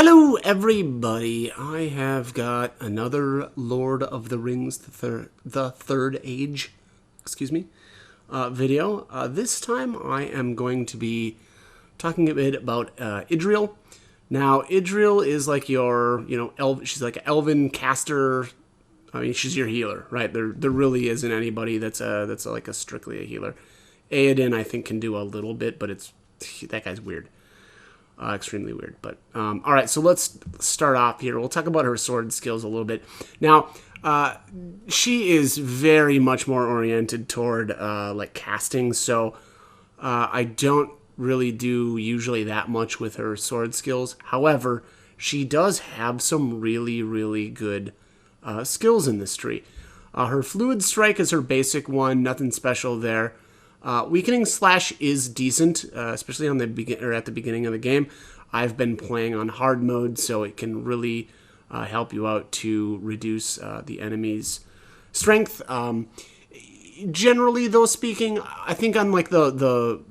Hello, everybody. I have got another Lord of the Rings, the Third Age, video. This time I am going to be talking a bit about Idrial. Now, Idril is like your, she's like an elven caster. I mean, she's your healer, right? There really isn't anybody that's like a strictly a healer. Aodin, I think, can do a little bit, but that guy's weird. Extremely weird. But all right, so let's start off here. We'll talk about her sword skills a little bit. Now, she is very much more oriented toward like casting, so I don't really do usually that much with her sword skills. However, she does have some really, really good skills in this tree. Her fluid strike is her basic one, nothing special there. Weakening Slash is decent, especially on at the beginning of the game. I've been playing on hard mode, so it can really help you out to reduce the enemy's strength. Generally, though, speaking, I think on like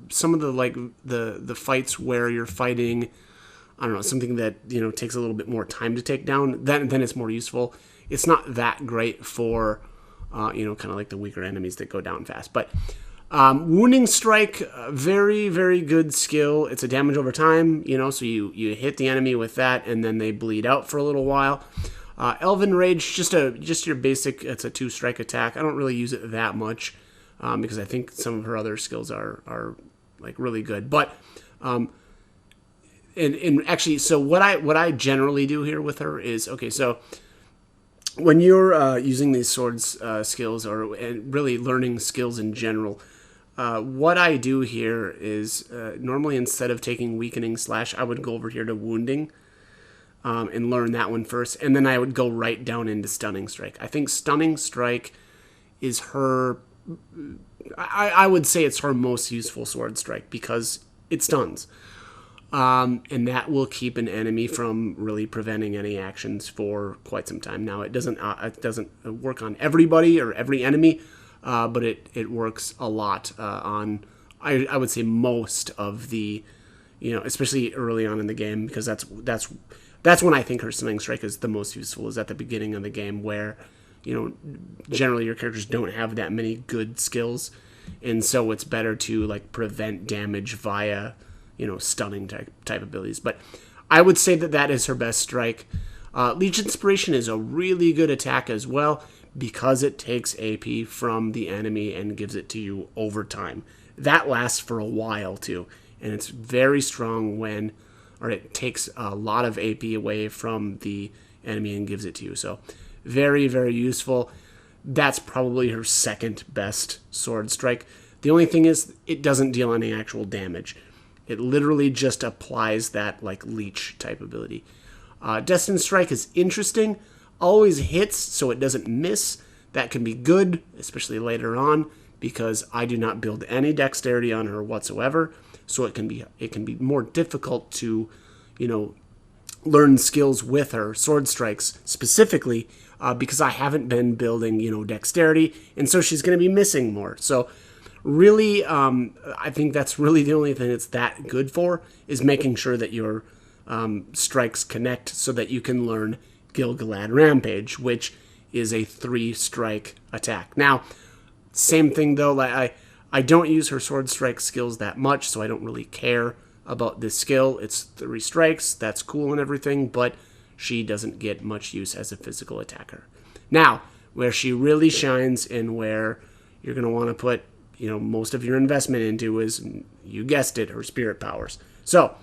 some of the fights where you're fighting, I don't know, something that takes a little bit more time to take down, then it's more useful. It's not that great for kind of like the weaker enemies that go down fast, but. Wounding Strike, very, very good skill. It's a damage over time, so you hit the enemy with that, and then they bleed out for a little while. Elven Rage, just your basic, it's a 2-strike attack. I don't really use it that much, because I think some of her other skills are like really good. But, and actually, so what I generally do here with her is, okay, so when you're using these swords skills, and really learning skills in general, what I do here is normally instead of taking Weakening Slash, I would go over here to Wounding and learn that one first, and then I would go right down into Stunning Strike. I think Stunning Strike is her, I would say it's her most useful sword strike because it stuns. And that will keep an enemy from really preventing any actions for quite some time. Now, it doesn't work on everybody or every enemy, but it works a lot on, I would say, most of the, especially early on in the game, because that's when I think her Stunning Strike is the most useful, is at the beginning of the game where, generally your characters don't have that many good skills, and so it's better to like prevent damage via stunning type abilities. But I would say that is her best strike. Leech Inspiration is a really good attack as well because it takes AP from the enemy and gives it to you over time. That lasts for a while too, and it's very strong it takes a lot of AP away from the enemy and gives it to you. So very, very useful. That's probably her second best sword strike. The only thing is it doesn't deal any actual damage. It literally just applies that like leech type ability. Destined Strike is interesting. Always hits, so it doesn't miss. That can be good, especially later on, because I do not build any dexterity on her whatsoever. So it can be more difficult to, learn skills with her, sword strikes specifically, because I haven't been building, dexterity, and so she's going to be missing more. So really, I think that's really the only thing it's that good for, is making sure that your strikes connect so that you can learn Gil-galad Rampage, which is a 3-strike attack. Now, same thing though, like I don't use her sword strike skills that much, so I don't really care about this skill. It's 3 strikes, that's cool and everything, but she doesn't get much use as a physical attacker. Now, where she really shines and where you're going to want to put most of your investment into is, you guessed it, her spirit powers. So,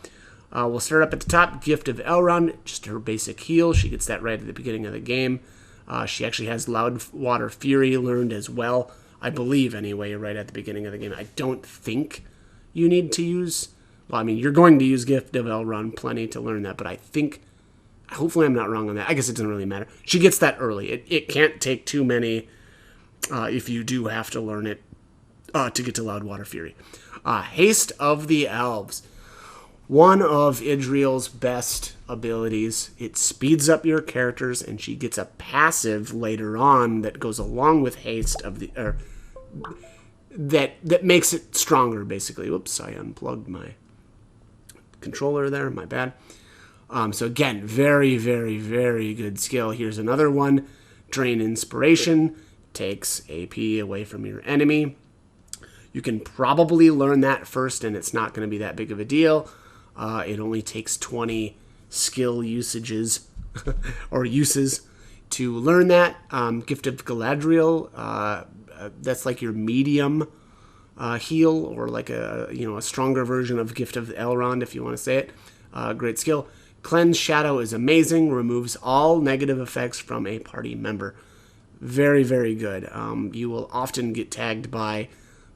we'll start up at the top. Gift of Elrond, just her basic heal. She gets that right at the beginning of the game. She actually has Loud Water Fury learned as well, I believe anyway, right at the beginning of the game. I don't think you need to use, you're going to use Gift of Elrond plenty to learn that, but I think, hopefully I'm not wrong on that. I guess it doesn't really matter. She gets that early. It can't take too many if you do have to learn it to get to Loud Water Fury. Haste of the Elves. One of Idriel's best abilities. It speeds up your characters, and she gets a passive later on that goes along with Haste of the... that makes it stronger, basically. Whoops, I unplugged my controller there. My bad. So again, very, very, very good skill. Here's another one. Drain Inspiration. Takes AP away from your enemy. You can probably learn that first, and it's not going to be that big of a deal. It only takes 20 skill usages or uses to learn that. Gift of Galadriel. That's like your medium heal, or like a stronger version of Gift of Elrond, if you want to say it. Great skill. Cleanse Shadow is amazing. Removes all negative effects from a party member. Very, very good. You will often get tagged by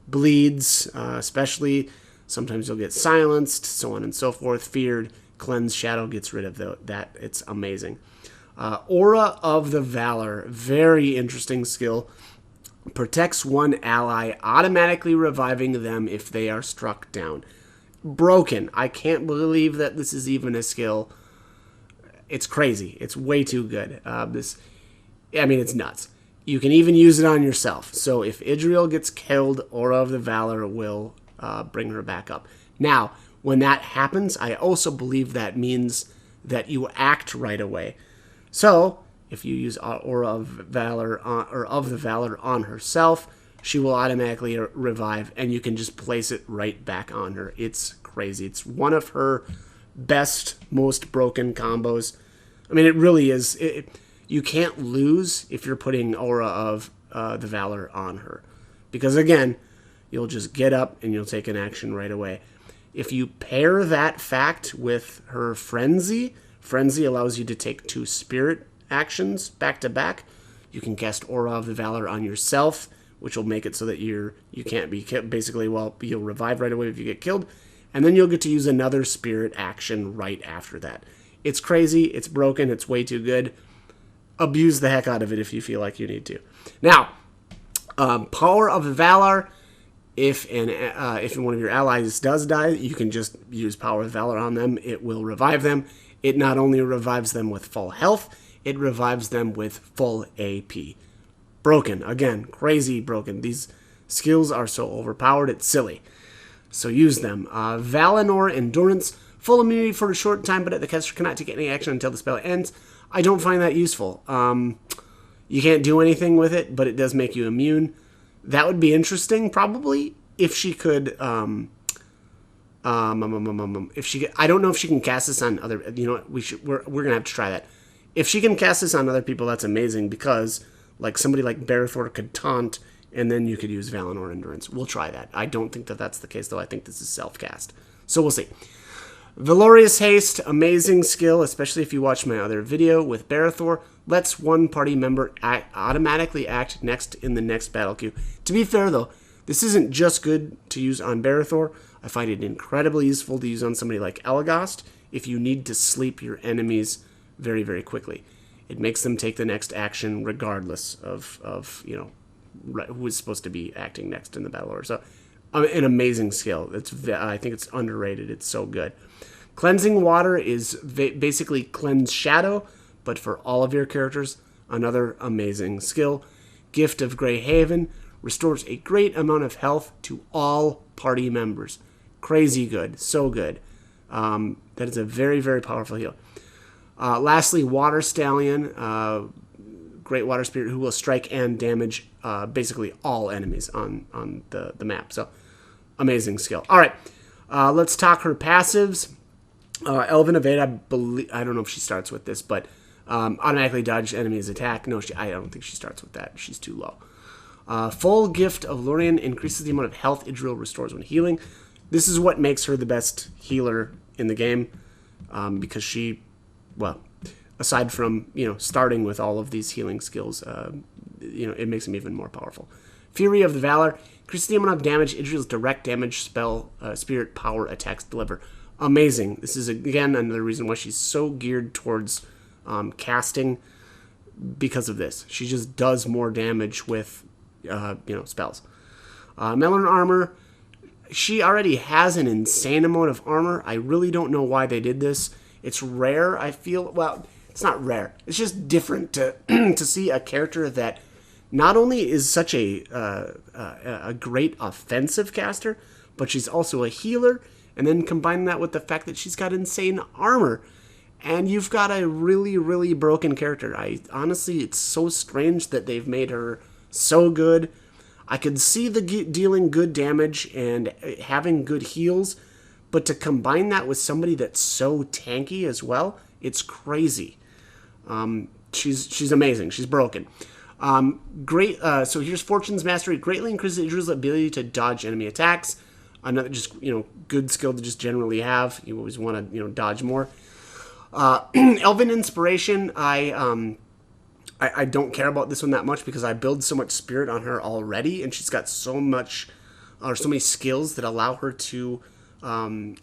bleeds, especially. Sometimes you'll get silenced, so on and so forth. Feared. Cleanse Shadow gets rid of that. It's amazing. Aura of the Valor. Very interesting skill. Protects one ally, automatically reviving them if they are struck down. Broken. I can't believe that this is even a skill. It's crazy. It's way too good. It's nuts. You can even use it on yourself. So if Idrial gets killed, Aura of the Valor will bring her back up. Now, when that happens, I also believe that means that you act right away. So if you use Aura of Valor of the Valor on herself, she will automatically revive, and you can just place it right back on her. It's crazy. It's one of her best, most broken combos. I mean, it really is. You can't lose if you're putting Aura of the Valor on her, because again, you'll just get up and you'll take an action right away. If you pair that fact with her Frenzy allows you to take 2 spirit actions back to back. You can cast Aura of the Valor on yourself, which will make it so that you can't be killed. Basically, you'll revive right away if you get killed, and then you'll get to use another spirit action right after that. It's crazy. It's broken. It's way too good. Abuse the heck out of it if you feel like you need to. Now, Power of Valor. If one of your allies does die, you can just use Power of Valor on them. It will revive them. It not only revives them with full health, it revives them with full AP. Broken. Again, crazy broken. These skills are so overpowered, it's silly. So use them. Valinor Endurance. Full immunity for a short time, but the caster cannot take any action until the spell ends. I don't find that useful. You can't do anything with it, but it does make you immune. That would be interesting, probably, if she could. If she, I don't know if she can cast this on other. You know what? We're gonna have to try that. If she can cast this on other people, that's amazing, because like somebody like Barathor could taunt, and then you could use Valinor Endurance. We'll try that. I don't think that that's the case, though. I think this is self-cast. So we'll see. Valorious Haste, amazing skill, especially if you watch my other video with Barathor. Lets one party member automatically act next in the next battle queue. To be fair, though, this isn't just good to use on Barathor. I find it incredibly useful to use on somebody like Elagast if you need to sleep your enemies very, very quickly. It makes them take the next action regardless of who is supposed to be acting next in the battle order. So, an amazing skill. I think it's underrated. It's so good. Cleansing Water is basically Cleanse Shadow, but for all of your characters. Another amazing skill. Gift of Grey Haven restores a great amount of health to all party members. Crazy good. So good. That is a very, very powerful heal. Lastly, Water Stallion. Great Water Spirit who will strike and damage basically all enemies on the map. So, amazing skill. All right, let's talk her passives. Elven Evade, I don't know if she starts with this, but automatically dodge enemy's attack. No, I don't think she starts with that. She's too low. Full Gift of Lorien increases the amount of health Idril restores when healing. This is what makes her the best healer in the game, because she, well, aside from starting with all of these healing skills, it makes them even more powerful. Fury of the Valor increases the amount of damage Idril's direct damage spell spirit power attacks deliver. Amazing. This is again another reason why she's so geared towards casting, because of this. She just does more damage with spells. Melon Armor. She already has an insane amount of armor. I really don't know why they did this. It's rare, I feel. Well, it's not rare. It's just different to to see a character that not only is such a great offensive caster, but she's also a healer, and then combine that with the fact that she's got insane armor. and you've got a really, really broken character. Honestly, it's so strange that they've made her so good. I could see the dealing good damage and having good heals, but to combine that with somebody that's so tanky as well, it's crazy. She's amazing. She's broken. Great. So here's Fortune's Mastery. Greatly increases Idril's ability to dodge enemy attacks. Another just good skill to just generally have. You always want to dodge more. Elven Inspiration. I don't care about this one that much because I build so much spirit on her already, and she's got so many skills that allow her to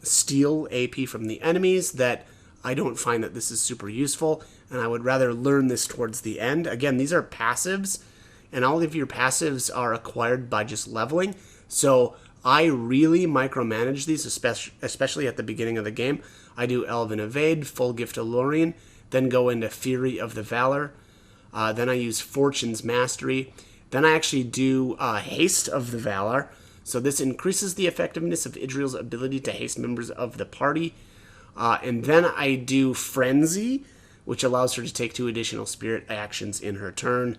steal AP from the enemies that I don't find that this is super useful, and I would rather learn this towards the end. Again, these are passives, and all of your passives are acquired by just leveling, so I really micromanage these, especially at the beginning of the game. I do Elven Evade, Full Gift of Lorien, then go into Fury of the Valor, then I use Fortune's Mastery, then I actually do Haste of the Valor, so this increases the effectiveness of Idril's ability to haste members of the party. And then I do Frenzy, which allows her to take 2 additional spirit actions in her turn.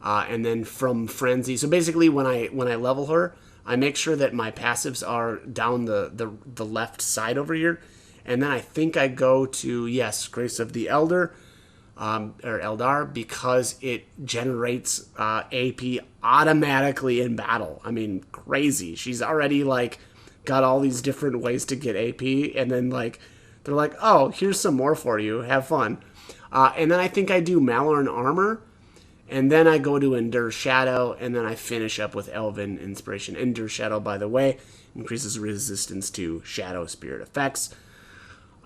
And then from Frenzy, so basically when I level her, I make sure that my passives are down the left side over here. And then I think I go to, yes, Grace of the Elder, or Eldar, because it generates AP automatically in battle. I mean, crazy. She's already, got all these different ways to get AP, and then, they're like, oh, here's some more for you. Have fun. And then I think I do Malorn Armor, and then I go to Endure Shadow, and then I finish up with Elven Inspiration. Endure Shadow, by the way, increases resistance to Shadow Spirit effects.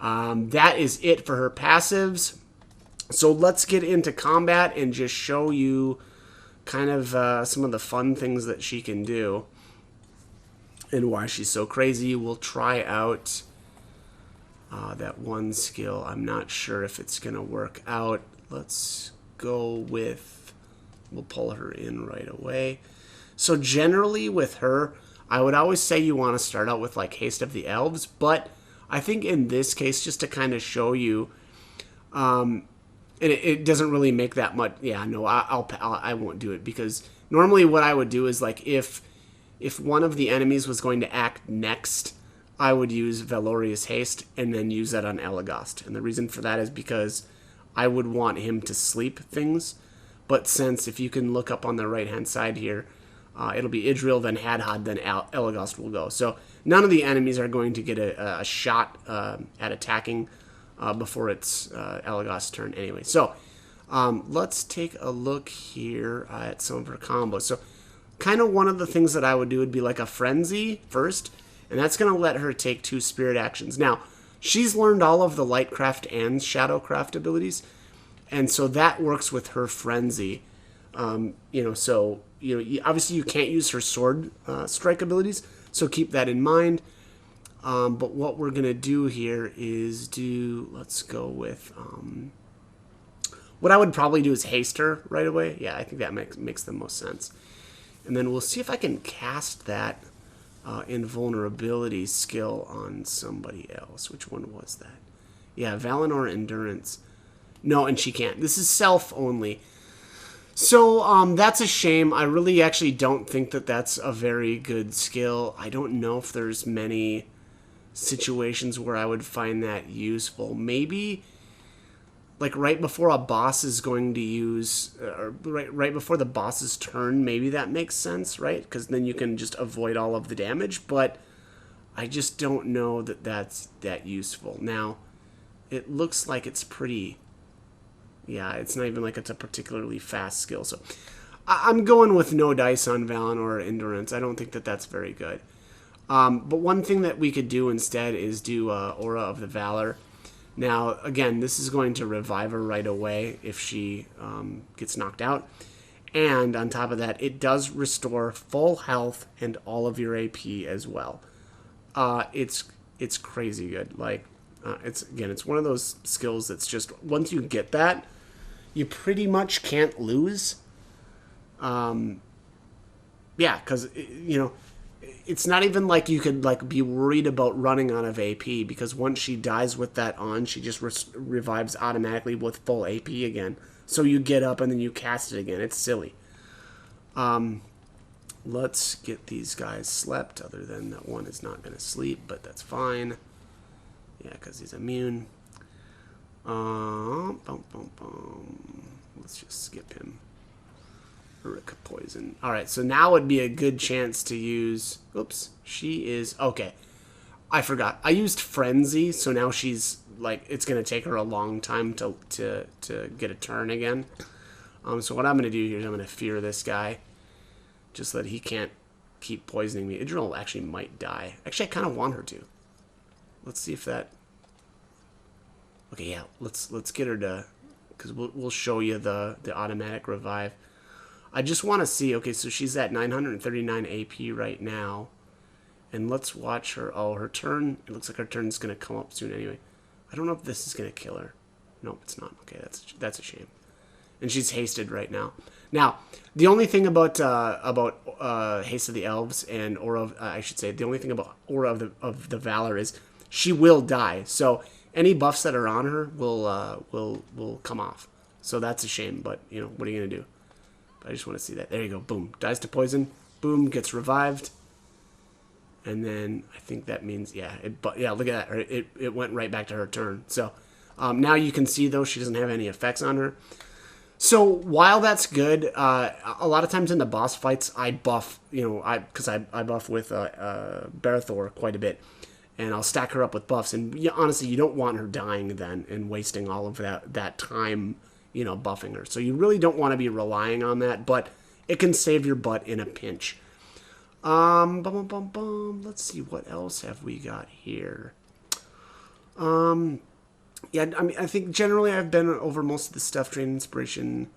That is it for her passives. So let's get into combat and just show you kind of some of the fun things that she can do and why she's so crazy. We'll try out that one skill. I'm not sure if it's going to work out. Let's go with, we'll pull her in right away. So generally with her, I would always say you want to start out with Haste of the Elves, but I think in this case, just to kind of show you, and it doesn't really make that much. Yeah, no, I won't do it, because normally what I would do is if one of the enemies was going to act next, I would use Valorious Haste and then use that on Elagast. And the reason for that is because I would want him to sleep things. But since, if you can look up on the right-hand side here, it'll be Idril, then Hadhad, then Elagast will go. So none of the enemies are going to get a shot at attacking before it's Elagast's turn anyway. So let's take a look here at some of her combos. So kind of one of the things that I would do would be a Frenzy first, and that's going to let her take 2 spirit actions. Now, she's learned all of the Lightcraft and Shadowcraft abilities, and so that works with her Frenzy. So obviously you can't use her Sword Strike abilities, so keep that in mind. But what we're going to do here is let's go with, what I would probably do is haste her right away. Yeah, I think that makes the most sense. And then we'll see if I can cast that invulnerability skill on somebody else. Which one was that? Yeah, Valinor Endurance. No, and she can't. This is self only. So that's a shame. I really actually don't think that that's a very good skill. I don't know if there's many situations where I would find that useful. Maybe right before a boss is going to use, or right before the boss's turn, maybe that makes sense, right? Because then you can just avoid all of the damage, but I just don't know that that's that useful. Now, it looks like it's pretty, yeah, it's not even it's a particularly fast skill, so I'm going with no dice on Valinor Endurance. I don't think that that's very good. But one thing that we could do instead is do Aura of the Valor. Now, again, this is going to revive her right away if she gets knocked out. And on top of that, it does restore full health and all of your AP as well. It's crazy good. It's one of those skills that's just, once you get that, you pretty much can't lose. Yeah, because, it's not even like you could like be worried about running out of AP, because once she dies with that on, she just revives automatically with full AP again. So you get up and then you cast it again. It's silly. Let's get these guys slept, other than that one is not going to sleep, but that's fine. Yeah, because he's immune. Let's just skip him. Rick poison. Alright, so now would be a good chance to use... Oops, she is... Okay, I forgot. I used Frenzy, so now she's, like, it's going to take her a long time to get a turn again. So what I'm going to do here is I'm going to fear this guy, just so that he can't keep poisoning me. Idril actually might die. Actually, I kind of want her to. Let's see if that... Okay, yeah, let's get her to... Because we'll show you the automatic revive. I just want to see, okay, so she's at 939 AP right now. And let's watch her. Oh, her turn, it looks like her turn's going to come up soon anyway. I don't know if this is going to kill her. Nope, it's not. Okay, that's a shame. And she's hasted right now. Now, the only thing about Haste of the Elves and Aura of, I should say, the only thing about Aura of the Valor is she will die. So any buffs that are on her will come off. So that's a shame, but, you know, what are you going to do? I just want to see that. There you go. Boom. Dies to poison. Boom. Gets revived. And then I think that means, yeah, look at that. It went right back to her turn. So now you can see, though, she doesn't have any effects on her. So while that's good, a lot of times in the boss fights, I buff, you know, because I buff with Barathor quite a bit. And I'll stack her up with buffs. And honestly, you don't want her dying then and wasting all of that time, you know, buffing her. So you really don't want to be relying on that, but it can save your butt in a pinch. Let's see, what else have we got here? Yeah, I mean, I think generally I've been over most of the stuff. Drain Inspiration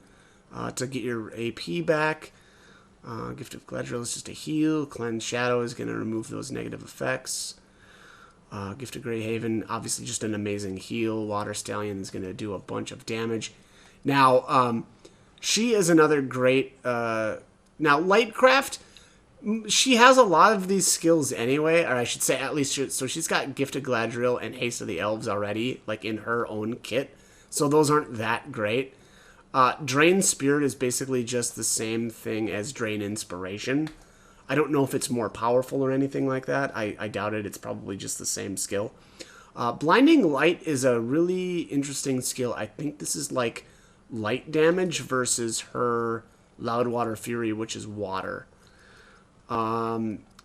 to get your AP back. Gift of Gladriel is just a heal. Cleanse Shadow is going to remove those negative effects. Gift of Greyhaven, obviously just an amazing heal. Water Stallion is going to do a bunch of damage. Now, she is another great... now, Lightcraft, she has a lot of these skills anyway, or I should say at least... So she's got Gift of Gladriel and Haste of the Elves already, like in her own kit. So those aren't that great. Drain Spirit is basically just the same thing as Drain Inspiration. I don't know if it's more powerful or anything like that. I doubt it. It's probably just the same skill. Blinding Light is a really interesting skill. I think this is like light damage versus her Loud Water Fury, which is water.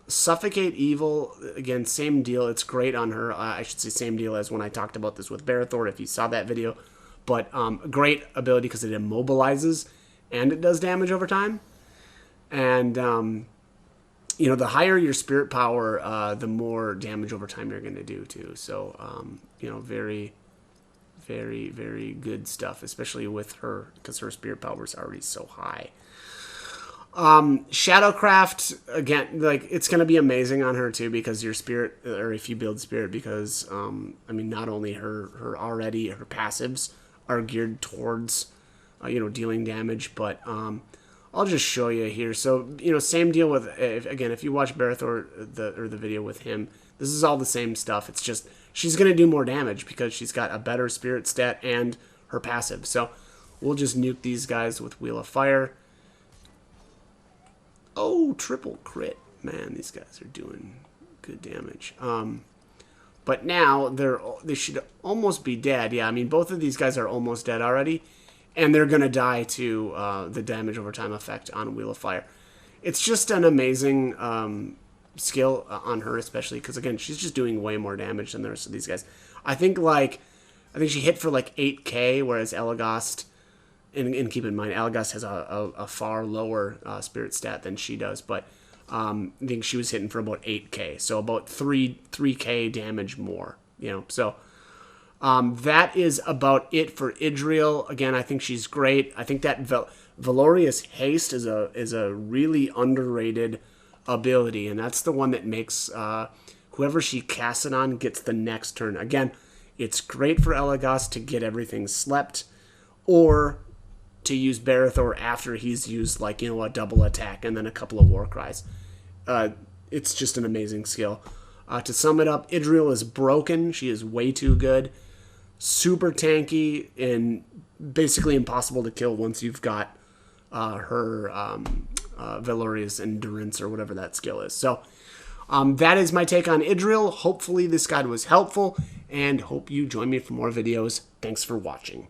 Suffocate Evil, again, same deal. It's great on her. I should say same deal as when I talked about this with Barathor, if you saw that video. But great ability because it immobilizes and it does damage over time. And, you know, the higher your spirit power, the more damage over time you're going to do, too. So, you know, very, very, very good stuff, especially with her, because her spirit power is already so high. Shadowcraft, again, like, it's going to be amazing on her, too, because your spirit, or if you build spirit, because, I mean, not only her passives are geared towards, you know, dealing damage, but, I'll just show you here. So, you know, same deal with, if you watch Barathor, the video with him, this is all the same stuff. It's just, she's going to do more damage because she's got a better spirit stat and her passive. So, we'll just nuke these guys with Wheel of Fire. Oh, triple crit. Man, these guys are doing good damage. But now, they should almost be dead. Yeah, I mean, both of these guys are almost dead already. And they're going to die to the damage over time effect on Wheel of Fire. It's just an amazing skill on her, especially because, again, she's just doing way more damage than the rest of these guys. I think she hit for like 8k, whereas Elagast, and keep in mind, Elagast has a far lower spirit stat than she does, but I think she was hitting for about 8k, so about 3k damage more, you know, so... that is about it for Idrial. Again, I think she's great. I think that Valorious Haste is a really underrated ability, and that's the one that makes whoever she casts it on gets the next turn. Again, it's great for Elagast to get everything slept, or to use Barathor after he's used, like, you know, a double attack and then a couple of war cries. it's just an amazing skill. To sum it up, Idril is broken. She is way too good. Super tanky and basically impossible to kill once you've got her Valorious Endurance or whatever that skill is. So that is my take on Idril. Hopefully this guide was helpful, and hope you join me for more videos. Thanks for watching.